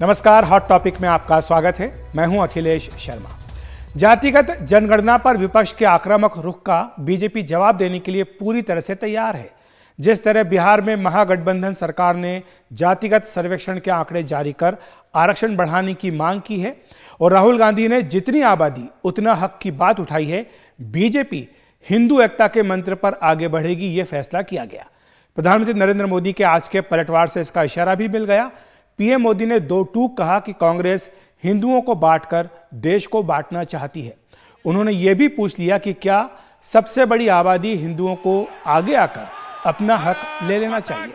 नमस्कार, hot topic में आपका स्वागत है। मैं हूं अखिलेश शर्मा। जातिगत जनगणना पर विपक्ष के आक्रामक रुख का बीजेपी जवाब देने के लिए पूरी तरह से तैयार है। जिस तरह बिहार में महागठबंधन सरकार ने जातिगत सर्वेक्षण के आंकड़े जारी कर आरक्षण बढ़ाने की मांग की है और राहुल गांधी ने जितनी आबादी उतना हक की बात उठाई है, बीजेपी हिंदू एकता के मंत्र पर आगे बढ़ेगी, यह फैसला किया गया। प्रधानमंत्री नरेंद्र मोदी के आज के पलटवार से इसका इशारा भी मिल गया। पीएम मोदी ने दो टूक कहा कि कांग्रेस हिंदुओं को बांटकर देश को बांटना चाहती है। उन्होंने यह भी पूछ लिया कि क्या सबसे बड़ी आबादी हिंदुओं को आगे आकर अपना हक ले लेना चाहिए।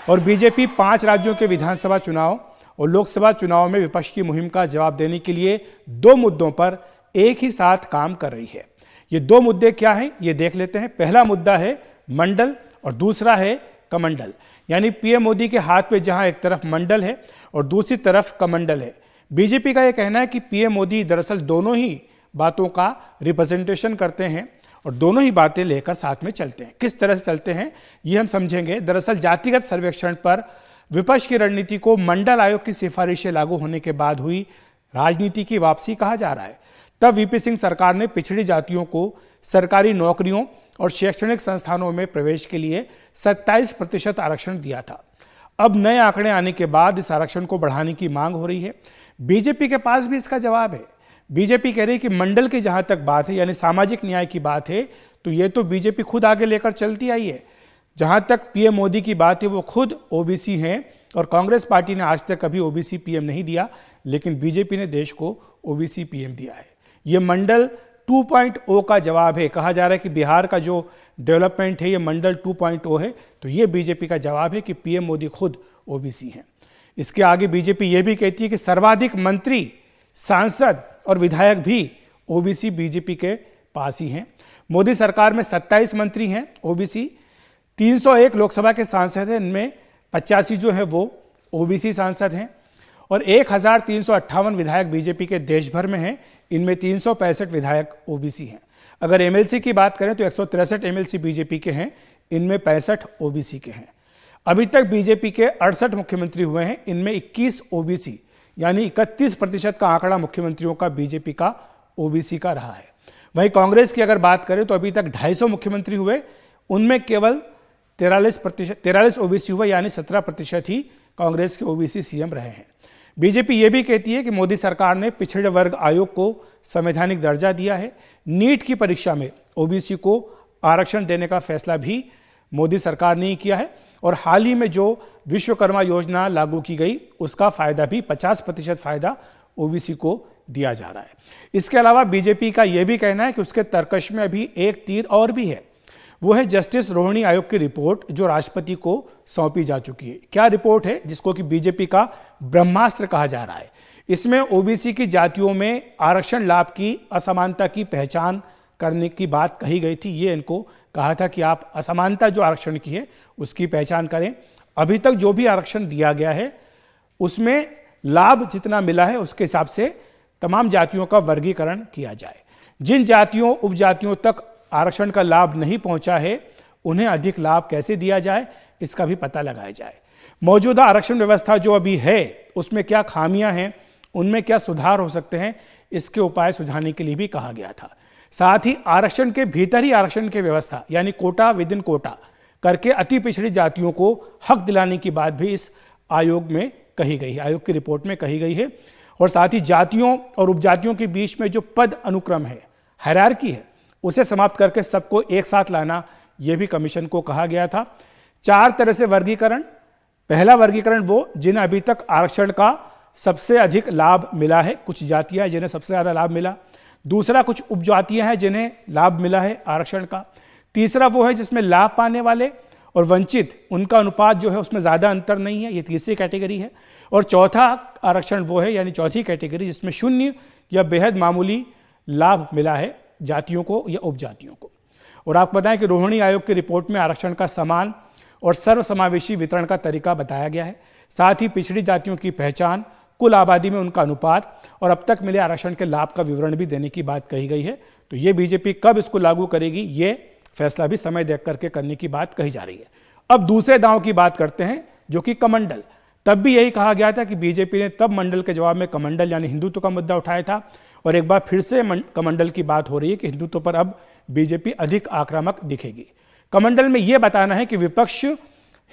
और बीजेपी 5 राज्यों के विधानसभा चुनाव और लोकसभा चुनाव में विपक्ष की मुहिम का जवाब देने के लिए 2 मुद्दों पर एक ही साथ काम कर रही है। ये 2 मुद्दे क्या हैं, ये देख लेते हैं। पहला मुद्दा है मंडल और दूसरा है कमंडल। यानी पीएम मोदी के हाथ पे जहां एक तरफ मंडल है और दूसरी तरफ कमंडल है। बीजेपी का यह कहना है कि पीएम मोदी दरअसल दोनों ही बातों का रिप्रेजेंटेशन करते हैं और दोनों ही बातें लेकर साथ में चलते हैं। किस तरह से चलते हैं ये हम समझेंगे। दरअसल जातिगत सर्वेक्षण पर विपक्ष की रणनीति को मंडल आयोग की सिफारिशें लागू होने के बाद हुई राजनीति की वापसी कहा जा रहा है। तब वीपी सिंह सरकार ने पिछड़ी जातियों को सरकारी नौकरियों और शैक्षणिक संस्थानों में प्रवेश के लिए 27% आरक्षण दिया था। अब नए आंकड़े आने के बाद इस आरक्षण को बढ़ाने की मांग हो रही है। बीजेपी के पास भी इसका जवाब है। बीजेपी कह रही है कि मंडल की जहां तक बात है, यानी सामाजिक न्याय की बात है, तो ये तो बीजेपी खुद आगे लेकर चलती आई है। जहां तक पीएम मोदी की बात है, वो खुद ओबीसी हैं और कांग्रेस पार्टी ने आज तक कभी ओबीसी पीएम नहीं दिया, लेकिन बीजेपी ने देश को ओबीसी पीएम दिया है। ये मंडल 2.0 का जवाब है। कहा जा रहा है कि बिहार का जो डेवलपमेंट है ये मंडल 2.0 है, तो ये बीजेपी का जवाब है कि पीएम मोदी खुद ओबीसी हैं। इसके आगे बीजेपी ये भी कहती है कि सर्वाधिक मंत्री, सांसद और विधायक भी ओबीसी बीजेपी के पास ही हैं। मोदी सरकार में 27 मंत्री हैं ओबीसी, 301 लोकसभा के सांसद हैं, इनमें 85 जो है वो ओबीसी सांसद हैं और 1358 विधायक बीजेपी के देश भर में हैं, इनमें 365 विधायक ओबीसी हैं। अगर एमएलसी की बात करें तो 163 एमएलसी बीजेपी के हैं, इनमें 65 ओबीसी के हैं। अभी तक बीजेपी के 68 मुख्यमंत्री हुए हैं, इनमें 21 ओबीसी, यानी 31% का आंकड़ा मुख्यमंत्रियों का बीजेपी का ओबीसी का रहा है। वहीं कांग्रेस की अगर बात करें तो अभी तक 250 मुख्यमंत्री हुए, उनमें केवल 43 ओबीसी हुए, यानी 17% ही कांग्रेस के ओबीसी सीएम रहे हैं। बीजेपी यह भी कहती है कि मोदी सरकार ने पिछड़े वर्ग आयोग को संवैधानिक दर्जा दिया है। नीट की परीक्षा में ओबीसी को आरक्षण देने का फैसला भी मोदी सरकार ने ही किया है और हाल ही में जो विश्वकर्मा योजना लागू की गई उसका फायदा भी 50% फायदा ओबीसी को दिया जा रहा है। इसके अलावा बीजेपी का यह भी कहना है कि उसके तर्कश में अभी एक तीर और भी है। वो है जस्टिस रोहिणी आयोग की रिपोर्ट जो राष्ट्रपति को सौंपी जा चुकी है। क्या रिपोर्ट है जिसको कि बीजेपी का ब्रह्मास्त्र कहा जा रहा है। इसमें ओबीसी की जातियों में आरक्षण लाभ की असमानता की पहचान करने की बात कही गई थी। ये इनको कहा था कि आप असमानता जो आरक्षण की है उसकी पहचान करें। अभी तक जो भी आरक्षण दिया गया है उसमें लाभ जितना मिला है उसके हिसाब से तमाम जातियों का वर्गीकरण किया जाए। जिन जातियों उपजातियों तक आरक्षण का लाभ नहीं पहुंचा है उन्हें अधिक लाभ कैसे दिया जाए इसका भी पता लगाया जाए। मौजूदा आरक्षण व्यवस्था जो अभी है उसमें क्या खामियां हैं, उनमें क्या सुधार हो सकते हैं, इसके उपाय सुझाने के लिए भी कहा गया था। साथ ही आरक्षण के भीतर ही आरक्षण की व्यवस्था यानी कोटा विद इन कोटा करके अति पिछड़ी जातियों को हक दिलाने की बात भी इस आयोग में कही गई है, आयोग की रिपोर्ट में कही गई है। और साथ ही जातियों और उपजातियों के बीच में जो पद अनुक्रम है, हायरार्की है, उसे समाप्त करके सबको एक साथ लाना, यह भी कमीशन को कहा गया था। 4 तरह से वर्गीकरण। पहला वर्गीकरण वो जिन्हें अभी तक आरक्षण का सबसे अधिक लाभ मिला है, कुछ जातियां हैं जिन्हें सबसे ज्यादा लाभ मिला। दूसरा कुछ उपजातियां हैं जिन्हें लाभ मिला है आरक्षण का। तीसरा वो है जिसमें लाभ पाने वाले और वंचित, उनका अनुपात जो है उसमें ज्यादा अंतर नहीं है, ये तीसरी कैटेगरी है। और चौथा आरक्षण वो है यानी चौथी कैटेगरी जिसमें शून्य या बेहद मामूली लाभ मिला है जातियों को या उपजातियों को। और आपको बताएं कि रोहिणी आयोग की रिपोर्ट में आरक्षण का समान और सर्वसमावेशी वितरण का तरीका बताया गया है। साथ ही पिछड़ी जातियों की पहचान, कुल आबादी में उनका अनुपात और अब तक मिले आरक्षण के लाभ का विवरण भी देने की बात कही गई है। तो ये बीजेपी कब इसको लागू करेगी ये फैसला भी समय देख करके करने की बात कही जा रही है। अब दूसरे दांव की बात करते हैं जो कि कमंडल। तब भी यही कहा गया था कि बीजेपी ने तब मंडल के जवाब में कमंडल यानी हिंदुत्व का मुद्दा उठाया था, और एक बार फिर से कमंडल की बात हो रही है कि हिंदुत्व पर अब बीजेपी अधिक आक्रामक दिखेगी। कमंडल में यह बताना है कि विपक्ष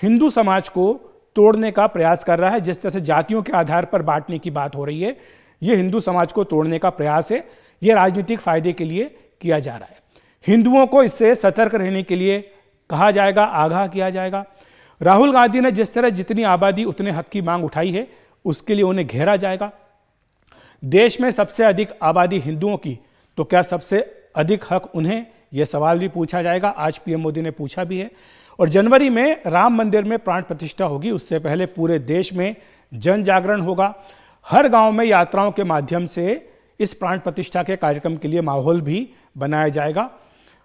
हिंदू समाज को तोड़ने का प्रयास कर रहा है। जिस तरह से जातियों के आधार पर बांटने की बात हो रही है, यह हिंदू समाज को तोड़ने का प्रयास है, यह राजनीतिक फायदे के लिए किया जा रहा है। हिंदुओं को इससे सतर्क रहने के लिए कहा जाएगा, आगाह किया जाएगा। राहुल गांधी ने जिस तरह जितनी आबादी उतने हक की मांग उठाई है, उसके लिए उन्हें घेरा जाएगा। देश में सबसे अधिक आबादी हिंदुओं की, तो क्या सबसे अधिक हक उन्हें, यह सवाल भी पूछा जाएगा। आज पीएम मोदी ने पूछा भी है। और जनवरी में राम मंदिर में प्राण प्रतिष्ठा होगी, उससे पहले पूरे देश में जन जागरण होगा। हर गांव में यात्राओं के माध्यम से इस प्राण प्रतिष्ठा के कार्यक्रम के लिए माहौल भी बनाया जाएगा।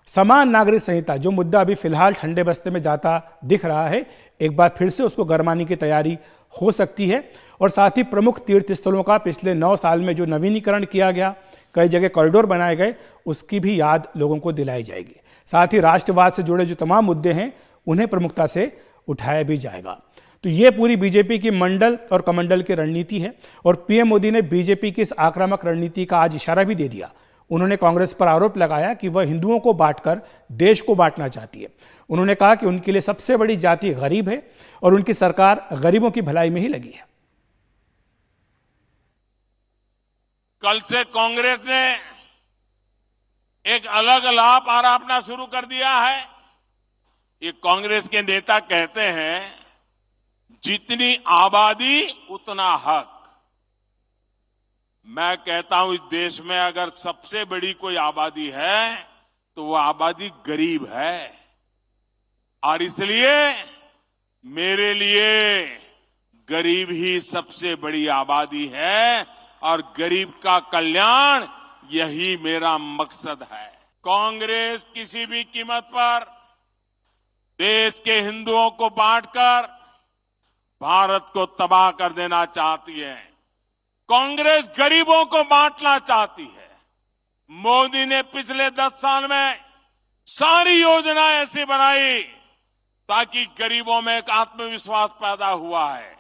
समान नागरिक संहिता, जो मुद्दा अभी फिलहाल ठंडे बस्ते में जाता दिख रहा है, एक बार फिर से उसको गरमाने की तैयारी हो सकती है। और साथ ही प्रमुख तीर्थ स्थलों का पिछले 9 साल में जो नवीनीकरण किया गया, कई जगह कॉरिडोर बनाए गए, उसकी भी याद लोगों को दिलाई जाएगी। साथ ही राष्ट्रवाद से जुड़े जो तमाम मुद्दे हैं, उन्हें प्रमुखता से उठाया भी जाएगा। तो ये पूरी बीजेपी की मंडल और कमंडल की रणनीति है। और पीएम मोदी ने बीजेपी की इस आक्रामक रणनीति का आज इशारा भी दे दिया। उन्होंने कांग्रेस पर आरोप लगाया कि वह हिंदुओं को बांटकर देश को बांटना चाहती है। उन्होंने कहा कि उनके लिए सबसे बड़ी जाति गरीब है और उनकी सरकार गरीबों की भलाई में ही लगी है। कल से कांग्रेस ने एक अलग लाभ आरोपना शुरू कर दिया है। ये कांग्रेस के नेता कहते हैं, जितनी आबादी उतना हक। मैं कहता हूं, इस देश में अगर सबसे बड़ी कोई आबादी है तो वो आबादी गरीब है। और इसलिए मेरे लिए गरीब ही सबसे बड़ी आबादी है और गरीब का कल्याण, यही मेरा मकसद है। कांग्रेस किसी भी कीमत पर देश के हिंदुओं को बांटकर भारत को तबाह कर देना चाहती है। कांग्रेस गरीबों को बांटना चाहती है। मोदी ने पिछले 10 साल में सारी योजनाएं ऐसी बनाई ताकि गरीबों में एक आत्मविश्वास पैदा हुआ है।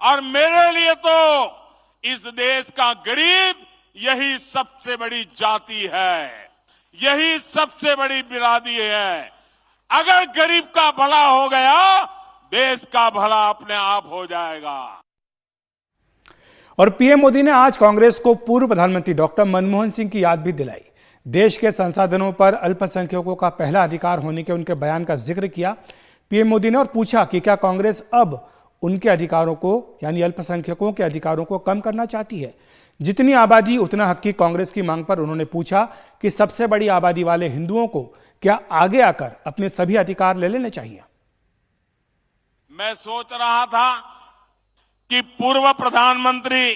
और मेरे लिए तो इस देश का गरीब यही सबसे बड़ी जाति है, यही सबसे बड़ी बिरादरी है। अगर गरीब का भला हो गया, देश का भला अपने आप हो जाएगा। और पीएम मोदी ने आज कांग्रेस को पूर्व प्रधानमंत्री डॉक्टर मनमोहन सिंह की याद भी दिलाई। देश के संसाधनों पर अल्पसंख्यकों का पहला अधिकार होने के उनके बयान का जिक्र किया पीएम मोदी ने, और पूछा कि क्या कांग्रेस अब उनके अधिकारों को, यानी अल्पसंख्यकों के अधिकारों को कम करना चाहती है। जितनी आबादी उतना हक की कांग्रेस की मांग पर उन्होंने पूछा कि सबसे बड़ी आबादी वाले हिंदुओं को क्या आगे आकर अपने सभी अधिकार ले लेने चाहिए। मैं सोच रहा था कि पूर्व प्रधानमंत्री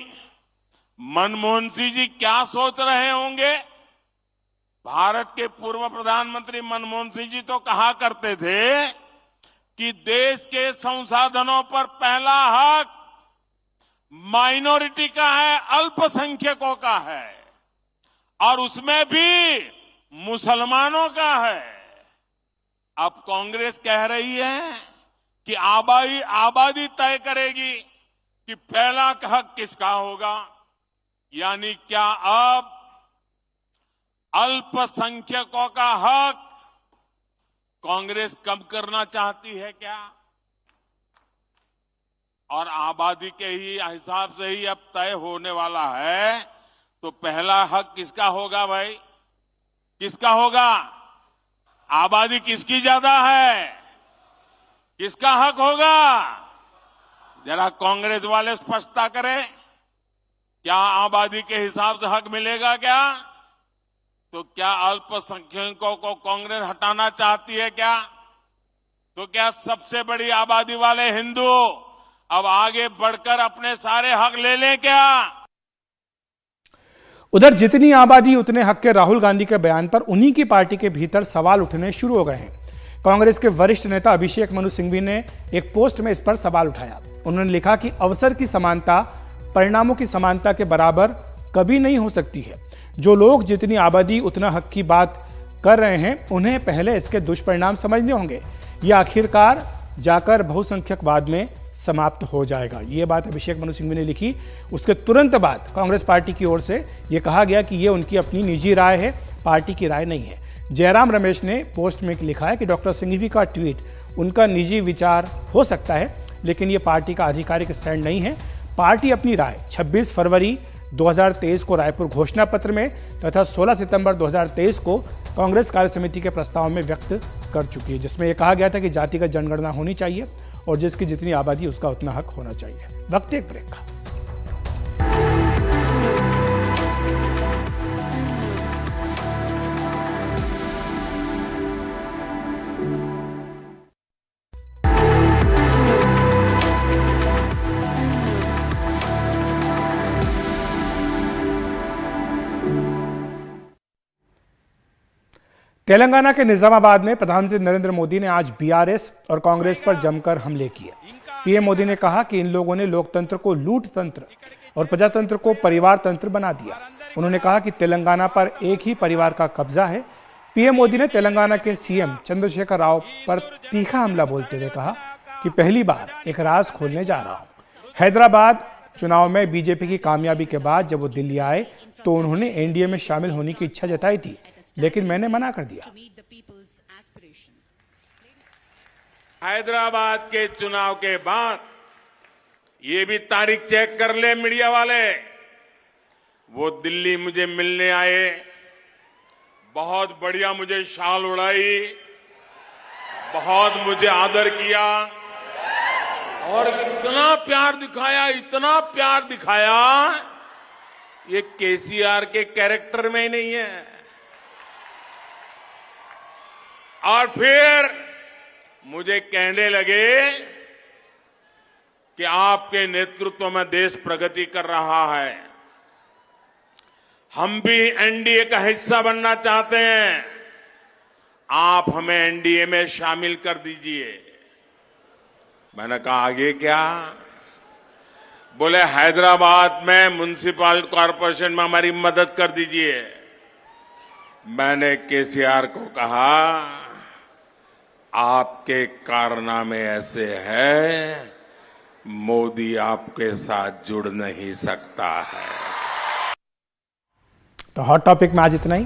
मनमोहन सिंह जी क्या सोच रहे होंगे। भारत के पूर्व प्रधानमंत्री मनमोहन सिंह जी तो कहा करते थे कि देश के संसाधनों पर पहला हक माइनॉरिटी का है, अल्पसंख्यकों का है, और उसमें भी मुसलमानों का है। अब कांग्रेस कह रही है कि आबादी तय करेगी कि पहला हक किसका होगा। यानी क्या अब अल्पसंख्यकों का हक कांग्रेस कम करना चाहती है क्या? और आबादी के ही हिसाब से ही अब तय होने वाला है, तो पहला हक किसका होगा भाई? किसका होगा? आबादी किसकी ज्यादा है? किसका हक होगा? जरा कांग्रेस वाले स्पष्टता करें। क्या आबादी के हिसाब से हक मिलेगा क्या? तो क्या अल्पसंख्यकों को कांग्रेस हटाना चाहती है क्या? तो क्या सबसे बड़ी आबादी वाले हिंदू अब आगे बढ़कर अपने सारे हक ले लें क्या? उधर जितनी आबादी उतने हक के राहुल गांधी के बयान पर उन्हीं की पार्टी के भीतर सवाल उठने शुरू हो गए हैं। कांग्रेस के वरिष्ठ नेता अभिषेक मनु सिंघवी ने एक पोस्ट में इस पर सवाल उठाया। उन्होंने लिखा कि अवसर की समानता परिणामों की समानता के बराबर कभी नहीं हो सकती है। जो लोग जितनी आबादी उतना हक की बात कर रहे हैं, उन्हें पहले इसके दुष्परिणाम समझने होंगे। यह आखिरकार जाकर बहुसंख्यकवाद में समाप्त हो जाएगा। ये बात अभिषेक मनु सिंघवी ने लिखी। उसके तुरंत बाद कांग्रेस पार्टी की ओर से यह कहा गया कि ये उनकी अपनी निजी राय है, पार्टी की राय नहीं है। जयराम रमेश ने पोस्ट में लिखा है कि डॉक्टर सिंघवी का ट्वीट उनका निजी विचार हो सकता है, लेकिन ये पार्टी का आधिकारिक स्टैंड नहीं है। पार्टी अपनी राय 26 फरवरी 2023 को रायपुर घोषणा पत्र में तथा 16 सितंबर 2023 को कांग्रेस कार्य समिति के प्रस्ताव में व्यक्त कर चुकी है, जिसमें यह कहा गया था कि जातिगत जनगणना होनी चाहिए और जिसकी जितनी आबादी उसका उतना हक होना चाहिए। वक्त एक ब्रेक का। तेलंगाना के निजामाबाद में प्रधानमंत्री नरेंद्र मोदी ने आज बीआरएस और कांग्रेस पर जमकर हमले किए। पीएम मोदी ने कहा कि इन लोगों ने लोकतंत्र को लूट तंत्र और प्रजातंत्र को परिवार तंत्र बना दिया। उन्होंने कहा कि तेलंगाना पर एक ही परिवार का कब्जा है। पीएम मोदी ने तेलंगाना के सीएम चंद्रशेखर राव पर तीखा हमला बोलते हुए कहा कि पहली बार एक राज खोलने जा रहा हूं। हैदराबाद चुनाव में बीजेपी की कामयाबी के बाद जब वो दिल्ली आए तो उन्होंने एनडीए में शामिल होने की इच्छा जताई थी, लेकिन मैंने मना कर दिया। हैदराबाद के चुनाव के बाद ये भी तारीख चेक कर ले मीडिया वाले, वो दिल्ली मुझे मिलने आए, बहुत बढ़िया मुझे शाल उड़ाई, बहुत मुझे आदर किया और इतना प्यार दिखाया, ये केसीआर के कैरेक्टर में ही नहीं है। और फिर मुझे कहने लगे कि आपके नेतृत्व में देश प्रगति कर रहा है, हम भी एनडीए का हिस्सा बनना चाहते हैं, आप हमें एनडीए में शामिल कर दीजिए। मैंने कहा आगे क्या? बोले हैदराबाद में म्युनिसिपल कॉरपोरेशन में हमारी मदद कर दीजिए। मैंने केसीआर को कहा आपके कारनामे ऐसे हैं, मोदी आपके साथ जुड़ नहीं सकता है। तो हॉट टॉपिक में आज इतना ही।